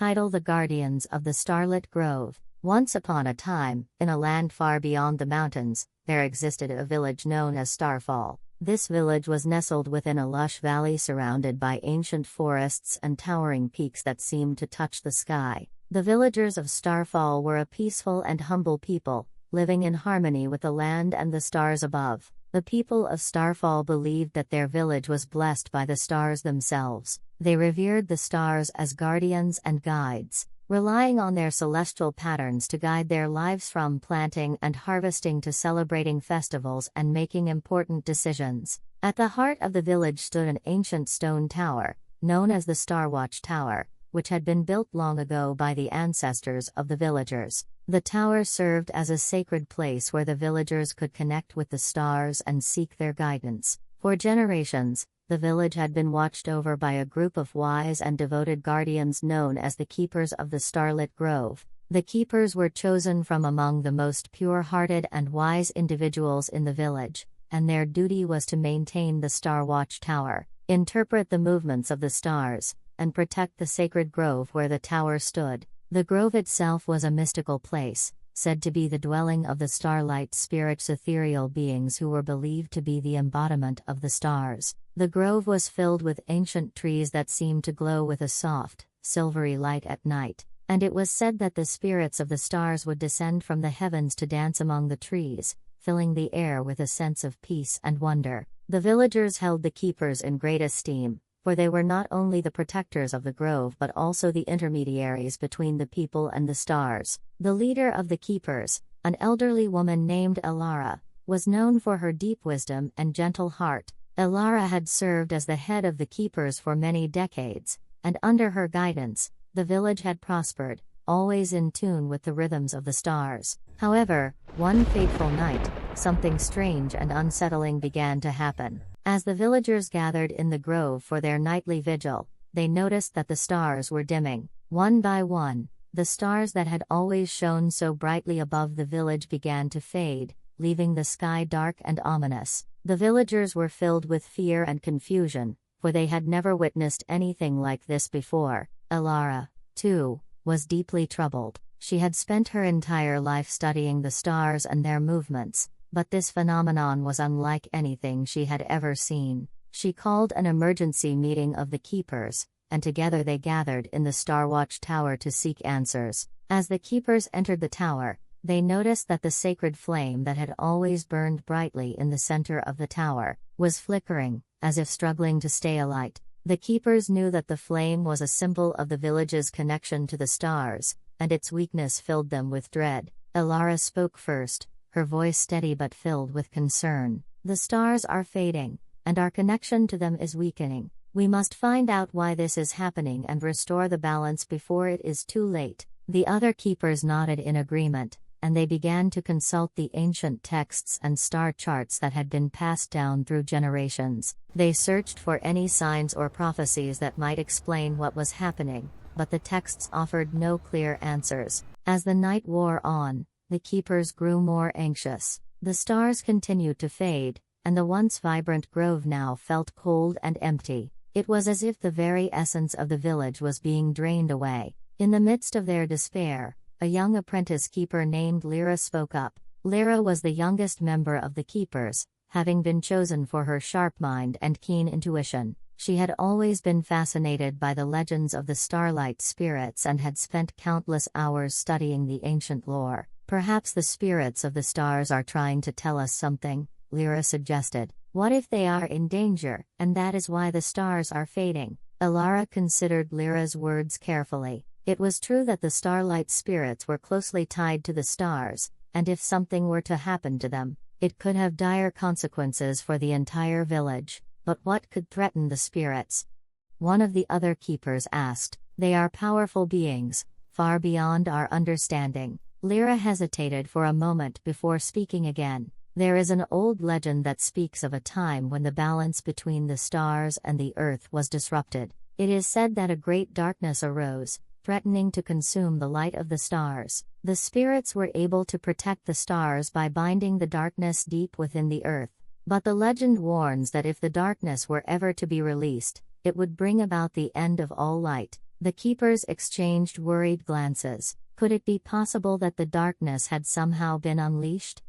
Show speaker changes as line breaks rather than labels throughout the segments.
Title: The Guardians of the Starlit Grove. Once upon a time, in a land far beyond the mountains, there existed a village known as Starfall. This village was nestled within a lush valley surrounded by ancient forests and towering peaks that seemed to touch the sky. The villagers of Starfall were a peaceful and humble people, living in harmony with the land and the stars above. The people of Starfall believed that their village was blessed by the stars themselves. They revered the stars as guardians and guides, relying on their celestial patterns to guide their lives from planting and harvesting to celebrating festivals and making important decisions. At the heart of the village stood an ancient stone tower, known as the Starwatch Tower, which had been built long ago by the ancestors of the villagers. The tower served as a sacred place where the villagers could connect with the stars and seek their guidance. For generations, the village had been watched over by a group of wise and devoted guardians known as the Keepers of the Starlit Grove. The Keepers were chosen from among the most pure-hearted and wise individuals in the village, and their duty was to maintain the Starwatch Tower, interpret the movements of the stars, and protect the sacred grove where the tower stood. The grove itself was a mystical place, said to be the dwelling of the starlight spirits, ethereal beings who were believed to be the embodiment of the stars. The grove was filled with ancient trees that seemed to glow with a soft, silvery light at night, and it was said that the spirits of the stars would descend from the heavens to dance among the trees, filling the air with a sense of peace and wonder. The villagers held the Keepers in great esteem, for they were not only the protectors of the grove but also the intermediaries between the people and the stars. The leader of the Keepers, an elderly woman named Elara, was known for her deep wisdom and gentle heart. Elara had served as the head of the Keepers for many decades, and under her guidance, the village had prospered, always in tune with the rhythms of the stars. However, one fateful night, something strange and unsettling began to happen. As the villagers gathered in the grove for their nightly vigil, they noticed that the stars were dimming. One by one, the stars that had always shone so brightly above the village began to fade, leaving the sky dark and ominous. The villagers were filled with fear and confusion, for they had never witnessed anything like this before. Elara, too, was deeply troubled. She had spent her entire life studying the stars and their movements, but this phenomenon was unlike anything she had ever seen. She called an emergency meeting of the Keepers, and together they gathered in the Starwatch Tower to seek answers. As the Keepers entered the tower, they noticed that the sacred flame that had always burned brightly in the center of the tower was flickering, as if struggling to stay alight. The Keepers knew that the flame was a symbol of the village's connection to the stars, and its weakness filled them with dread. Elara spoke first, her voice steady but filled with concern. "The stars are fading, and our connection to them is weakening. We must find out why this is happening and restore the balance before it is too late." The other Keepers nodded in agreement, and they began to consult the ancient texts and star charts that had been passed down through generations. They searched for any signs or prophecies that might explain what was happening, but the texts offered no clear answers. As the night wore on, the Keepers grew more anxious. The stars continued to fade, and the once vibrant grove now felt cold and empty. It was as if the very essence of the village was being drained away. In the midst of their despair, a young apprentice keeper named Lyra spoke up. Lyra was the youngest member of the Keepers, having been chosen for her sharp mind and keen intuition. She had always been fascinated by the legends of the starlight spirits and had spent countless hours studying the ancient lore. "Perhaps the spirits of the stars are trying to tell us something," Lyra suggested. "What if they are in danger, and that is why the stars are fading?" Elara considered Lyra's words carefully. It was true that the starlight spirits were closely tied to the stars, and if something were to happen to them, it could have dire consequences for the entire village. But what could threaten the spirits? One of the other Keepers asked. "They are powerful beings, far beyond our understanding." Lyra hesitated for a moment before speaking again. "There is an old legend that speaks of a time when the balance between the stars and the earth was disrupted. It is said that a great darkness arose, threatening to consume the light of the stars. The spirits were able to protect the stars by binding the darkness deep within the earth. But the legend warns that if the darkness were ever to be released, it would bring about the end of all light. The keepers exchanged worried glances. Could it be possible that the darkness had somehow been unleashed?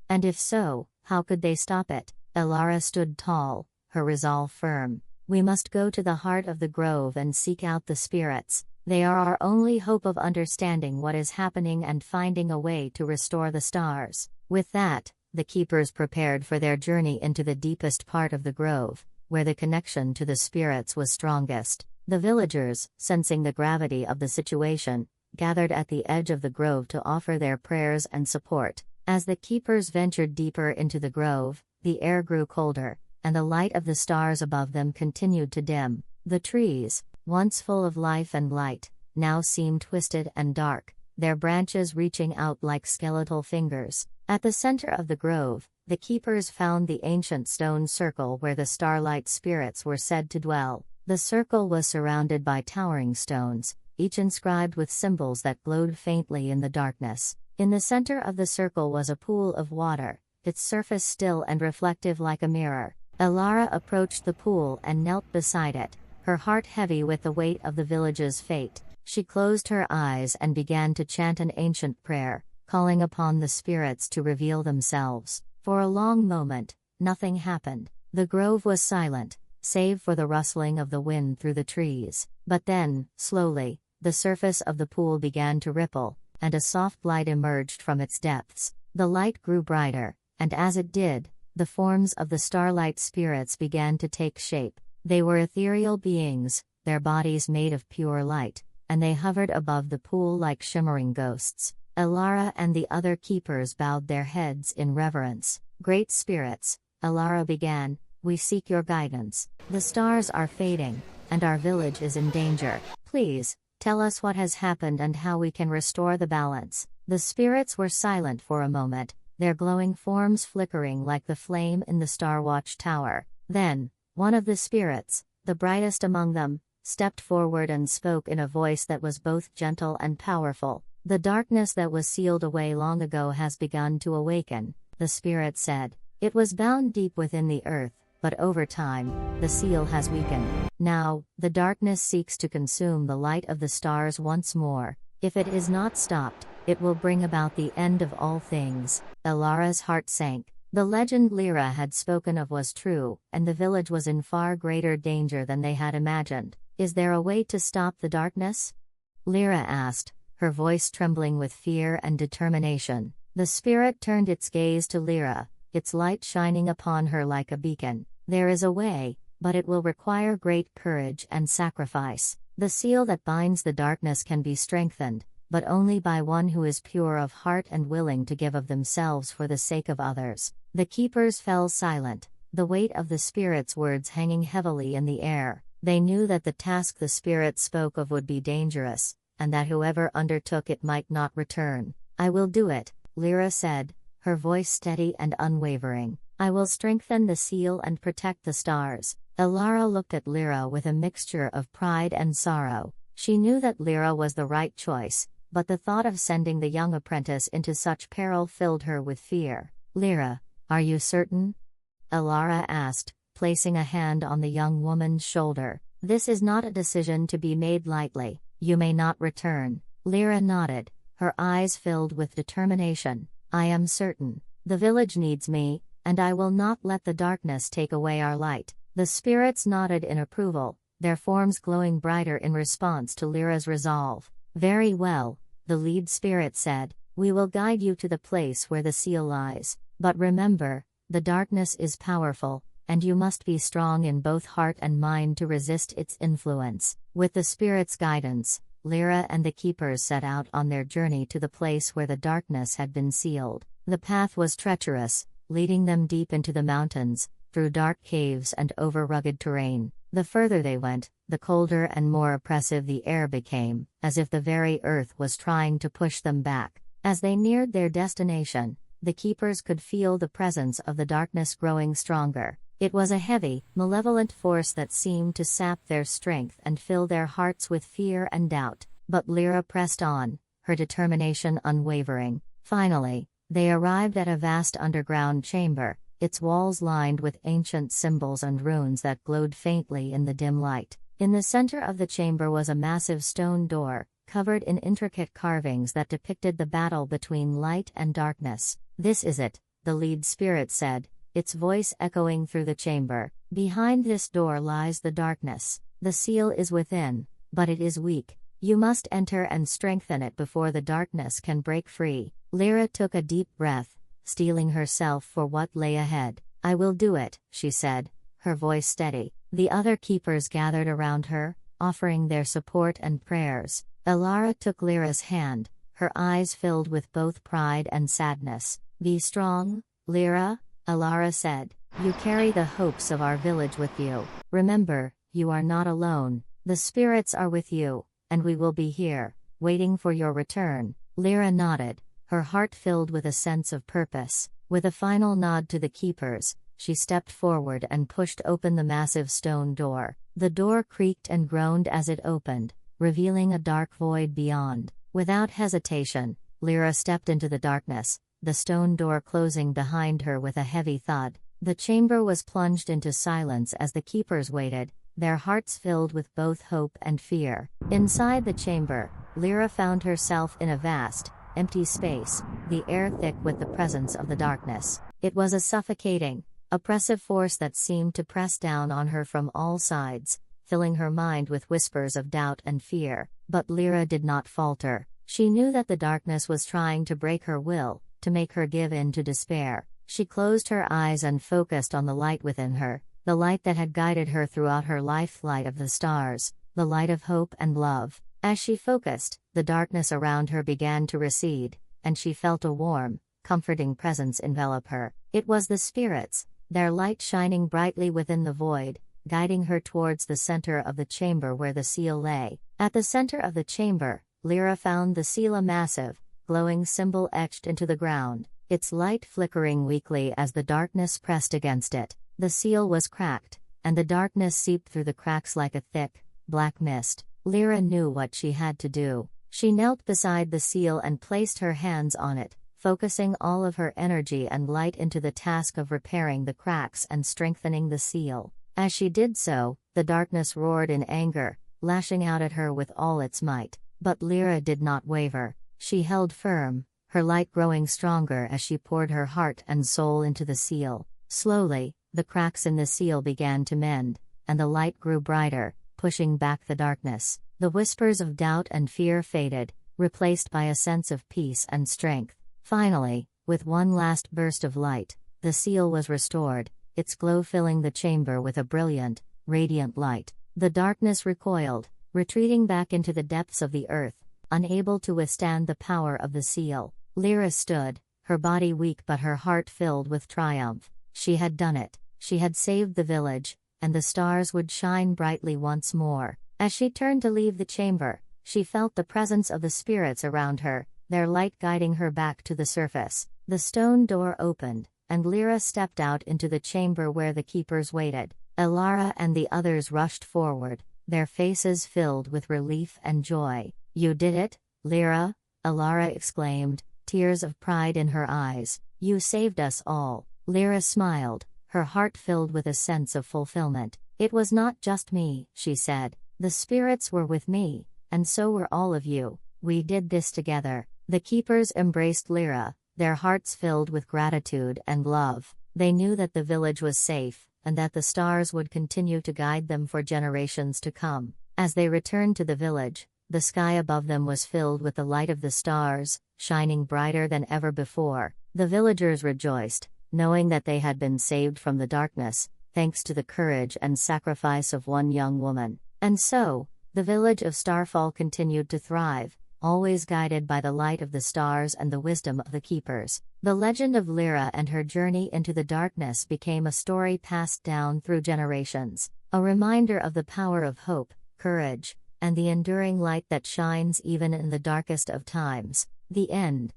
And if so, how could they stop it? Elara stood tall, her resolve firm. We must go to the heart of the grove and seek out the spirits. They are our only hope of understanding what is happening and finding a way to restore the stars. With that, the keepers prepared for their journey into the deepest part of the grove, where the connection to the spirits was strongest. The villagers, sensing the gravity of the situation, gathered at the edge of the grove to offer their prayers and support. As the keepers ventured deeper into the grove, the air grew colder, and the light of the stars above them continued to dim. The trees, once full of life and light, now seemed twisted and dark, their branches reaching out like skeletal fingers. At the center of the grove, the keepers found the ancient stone circle where the starlight spirits were said to dwell. The circle was surrounded by towering stones, each inscribed with symbols that glowed faintly in the darkness. In the center of the circle was a pool of water, its surface still and reflective like a mirror. Elara approached the pool and knelt beside it, her heart heavy with the weight of the village's fate. She closed her eyes and began to chant an ancient prayer, calling upon the spirits to reveal themselves. For a long moment, nothing happened. The grove was silent, save for the rustling of the wind through the trees. But then, slowly, the surface of the pool began to ripple, and a soft light emerged from its depths. The light grew brighter, and as it did, the forms of the starlight spirits began to take shape. They were ethereal beings, their bodies made of pure light, and they hovered above the pool like shimmering ghosts. Elara and the other keepers bowed their heads in reverence. Great spirits, Elara began, we seek your guidance. The stars are fading, and our village is in danger. Please, tell us what has happened and how we can restore the balance. The spirits were silent for a moment, their glowing forms flickering like the flame in the Star Watch Tower. Then, one of the spirits, the brightest among them, stepped forward and spoke in a voice that was both gentle and powerful. The darkness that was sealed away long ago has begun to awaken, the spirit said. It was bound deep within the earth, but over time, the seal has weakened. Now, the darkness seeks to consume the light of the stars once more. If it is not stopped, it will bring about the end of all things. Elara's heart sank. The legend Lyra had spoken of was true, and the village was in far greater danger than they had imagined. Is there a way to stop the darkness? Lyra asked, her voice trembling with fear and determination. The spirit turned its gaze to Lyra, its light shining upon her like a beacon. There is a way, but it will require great courage and sacrifice. The seal that binds the darkness can be strengthened, but only by one who is pure of heart and willing to give of themselves for the sake of others. The keepers fell silent, the weight of the spirit's words hanging heavily in the air. They knew that the task the spirit spoke of would be dangerous, and that whoever undertook it might not return. I will do it, Lyra said, her voice steady and unwavering. I will strengthen the seal and protect the stars. Elara looked at Lyra with a mixture of pride and sorrow. She knew that Lyra was the right choice, but the thought of sending the young apprentice into such peril filled her with fear. Lyra, are you certain? Elara asked, placing a hand on the young woman's shoulder. This is not a decision to be made lightly. You may not return. Lyra nodded, her eyes filled with determination. I am certain. The village needs me, and I will not let the darkness take away our light. The spirits nodded in approval, their forms glowing brighter in response to Lyra's resolve. Very well, the lead spirit said. We will guide you to the place where the seal lies. But remember, the darkness is powerful, and you must be strong in both heart and mind to resist its influence. With the spirit's guidance, Lyra and the keepers set out on their journey to the place where the darkness had been sealed. The path was treacherous, leading them deep into the mountains, through dark caves and over rugged terrain. The further they went, the colder and more oppressive the air became, as if the very earth was trying to push them back. As they neared their destination, the keepers could feel the presence of the darkness growing stronger. It was a heavy, malevolent force that seemed to sap their strength and fill their hearts with fear and doubt. But Lyra pressed on, her determination unwavering. Finally, they arrived at a vast underground chamber, its walls lined with ancient symbols and runes that glowed faintly in the dim light. In the center of the chamber was a massive stone door, covered in intricate carvings that depicted the battle between light and darkness. "This is it," the lead spirit said, its voice echoing through the chamber. "Behind this door lies the darkness. The seal is within, but it is weak. You must enter and strengthen it before the darkness can break free." Lyra took a deep breath, steeling herself for what lay ahead. "I will do it," she said, her voice steady. The other keepers gathered around her, offering their support and prayers. Elara took Lyra's hand, her eyes filled with both pride and sadness. "Be strong, Lyra," Elara said. "You carry the hopes of our village with you. Remember, you are not alone. The spirits are with you, and we will be here, waiting for your return." Lyra nodded, her heart filled with a sense of purpose. With a final nod to the keepers, she stepped forward and pushed open the massive stone door. The door creaked and groaned as it opened, revealing a dark void beyond. Without hesitation, Lyra stepped into the darkness, the stone door closing behind her with a heavy thud. The chamber was plunged into silence as the keepers waited, their hearts filled with both hope and fear. Inside the chamber, Lyra found herself in a vast, empty space, the air thick with the presence of the darkness. It was a suffocating, oppressive force that seemed to press down on her from all sides, filling her mind with whispers of doubt and fear. But Lyra did not falter. She knew that the darkness was trying to break her will, to make her give in to despair. She closed her eyes and focused on the light within her, the light that had guided her throughout her life, light of the stars, the light of hope and love. As she focused, the darkness around her began to recede, and she felt a warm, comforting presence envelop her. It was the spirits, their light shining brightly within the void, guiding her towards the center of the chamber where the seal lay. At the center of the chamber, Lyra found the seal, a massive, glowing symbol etched into the ground, its light flickering weakly as the darkness pressed against it. The seal was cracked, and the darkness seeped through the cracks like a thick, black mist. Lyra knew what she had to do. She knelt beside the seal and placed her hands on it, focusing all of her energy and light into the task of repairing the cracks and strengthening the seal. As she did so, the darkness roared in anger, lashing out at her with all its might. But Lyra did not waver. She held firm, her light growing stronger as she poured her heart and soul into the seal. Slowly, the cracks in the seal began to mend, and the light grew brighter, pushing back the darkness. The whispers of doubt and fear faded, replaced by a sense of peace and strength. Finally, with one last burst of light, the seal was restored, its glow filling the chamber with a brilliant, radiant light. The darkness recoiled, retreating back into the depths of the earth, unable to withstand the power of the seal. Lyra stood, her body weak but her heart filled with triumph. She had done it. She had saved the village, and the stars would shine brightly once more. As she turned to leave the chamber, she felt the presence of the spirits around her, their light guiding her back to the surface. The stone door opened, and Lyra stepped out into the chamber where the keepers waited. Elara and the others rushed forward, their faces filled with relief and joy. "You did it, Lyra," Elara exclaimed, tears of pride in her eyes. "You saved us all." Lyra smiled, her heart filled with a sense of fulfillment. "It was not just me," she said. "The spirits were with me, and so were all of you. We did this together." The keepers embraced Lyra, their hearts filled with gratitude and love. They knew that the village was safe, and that the stars would continue to guide them for generations to come. As they returned to the village, the sky above them was filled with the light of the stars, shining brighter than ever before. The villagers rejoiced, knowing that they had been saved from the darkness, thanks to the courage and sacrifice of one young woman. And so, the village of Starfall continued to thrive, always guided by the light of the stars and the wisdom of the keepers. The legend of Lyra and her journey into the darkness became a story passed down through generations, a reminder of the power of hope, courage, and the enduring light that shines even in the darkest of times. The end.